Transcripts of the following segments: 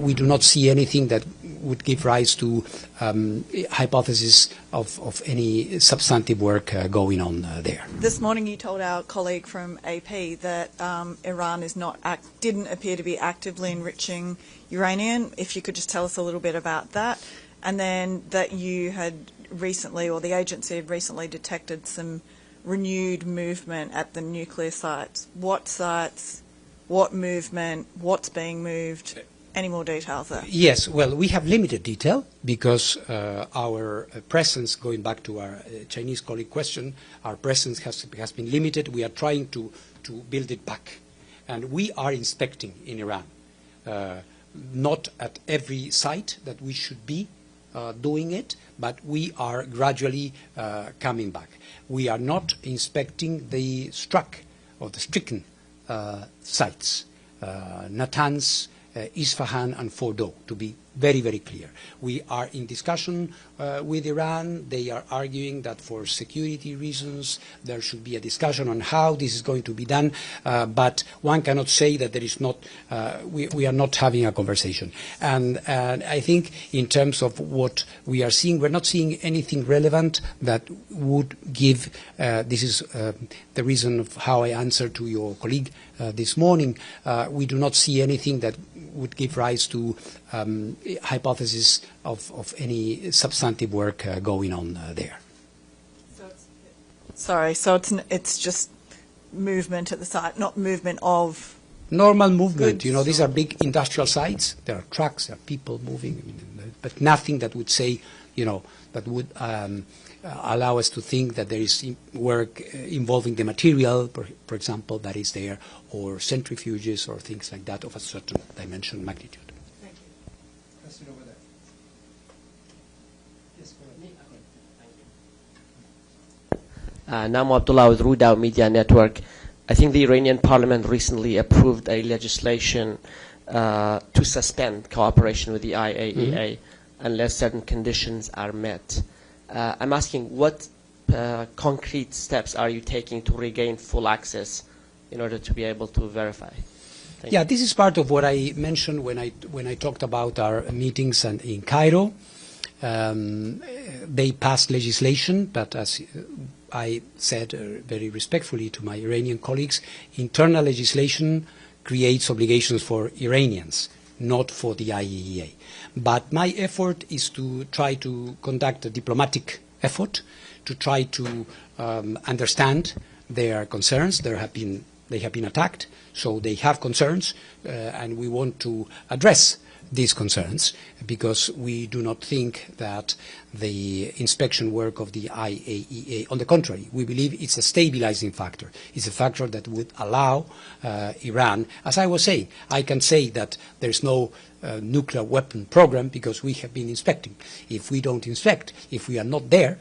we do not see anything that would give rise to hypothesis of any substantive work going on there. This morning you told our colleague from AP that Iran didn't appear to be actively enriching uranium. If you could just tell us a little bit about that. And then that you had recently, or the agency had recently detected some renewed movement at the nuclear sites. What sites, what movement, what's being moved? Any more details there? Yes, well, we have limited detail because our presence, going back to our Chinese colleague question, our presence has been limited. We are trying to build it back. And we are inspecting in Iran, not at every site that we should be doing it, but we are gradually coming back. We are not inspecting the struck or the stricken sites, Natanz, Isfahan and Fordow, to be very, very clear. We are in discussion with Iran. They are arguing that for security reasons there should be a discussion on how this is going to be done, but one cannot say that there is not, we are not having a conversation. And I think in terms of what we are seeing, we're not seeing anything relevant that would give, this is the reason of how I answered to your colleague this morning, we do not see anything that would give rise to hypothesis of any substantive work going on there. So it's just movement at the site, not movement of normal movement. goods. You know, these are big industrial sites. There are trucks, there are people moving, but nothing that would say, you know, that would allow us to think that there is work involving the material, for example, that is there, or centrifuges or things like that of a certain dimension magnitude. Thank you. Question over there. Yes, go ahead. Nam Abdullah with Rudao Media Network. I think the Iranian parliament recently approved a legislation to suspend cooperation with the IAEA unless certain conditions are met. I'm asking what concrete steps are you taking to regain full access in order to be able to verify? Thank you. This is part of what I mentioned when I talked about our meetings in Cairo. They passed legislation, but as I said very respectfully to my Iranian colleagues, internal legislation creates obligations for Iranians, not for the IAEA. But my effort is to try to conduct a diplomatic effort, to try to understand their concerns. They have been attacked, so they have concerns, and we want to address these concerns because we do not think that the inspection work of the IAEA, on the contrary, we believe it's a stabilizing factor. It's a factor that would allow Iran, as I was saying, I can say that there's no nuclear weapon program because we have been inspecting. If we don't inspect, if we are not there,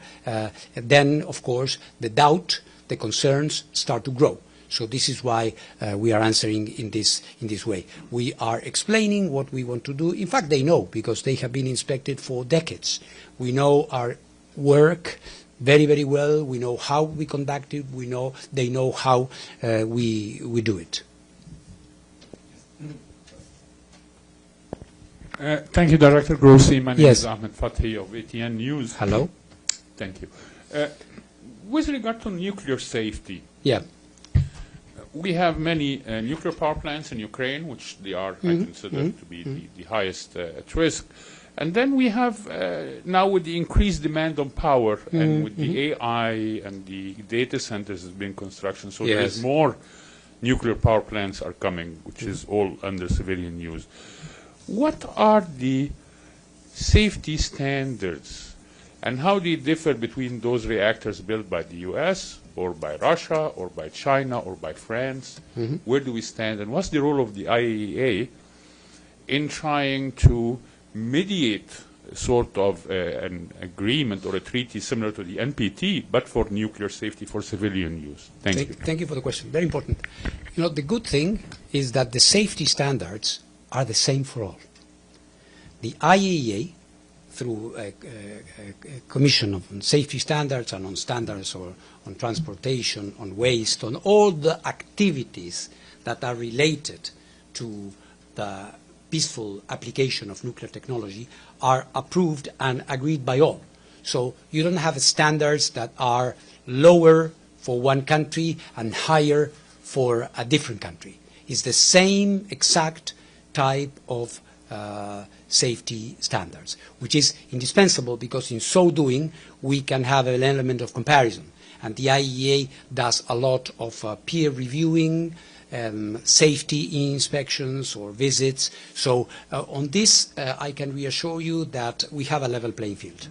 then of course the doubt, the concerns start to grow. So this is why we are answering in this way. We are explaining what we want to do. In fact, they know because they have been inspected for decades. We know our work very, very well. We know how we conduct it. They know how we do it. Thank you, Director Grossi. My name Yes. is Ahmed Fathi of ATN News. Hello. Thank you. With regard to nuclear safety, Yeah. we have many nuclear power plants in Ukraine, which they are I consider to be the highest at risk. And then we have now with the increased demand on power and with the AI and the data centers has been construction, so there is more nuclear power plants are coming, which is all under civilian use. What are the safety standards and how do they differ between those reactors built by the US or by Russia or by China or by France? Where do we stand and what's the role of the IAEA in trying to mediate sort of an agreement or a treaty similar to the NPT but for nuclear safety for civilian use? Thank you. Thank you for the question. Very important. You know, the good thing is that the safety standards are the same for all. The IAEA, through a commission on safety standards and on standards or on transportation, on waste, on all the activities that are related to the peaceful application of nuclear technology are approved and agreed by all. So you don't have standards that are lower for one country and higher for a different country. It's the same exact type of safety standards, which is indispensable because in so doing we can have an element of comparison. And the IAEA does a lot of peer reviewing, safety inspections or visits. So on this, I can reassure you that we have a level playing field.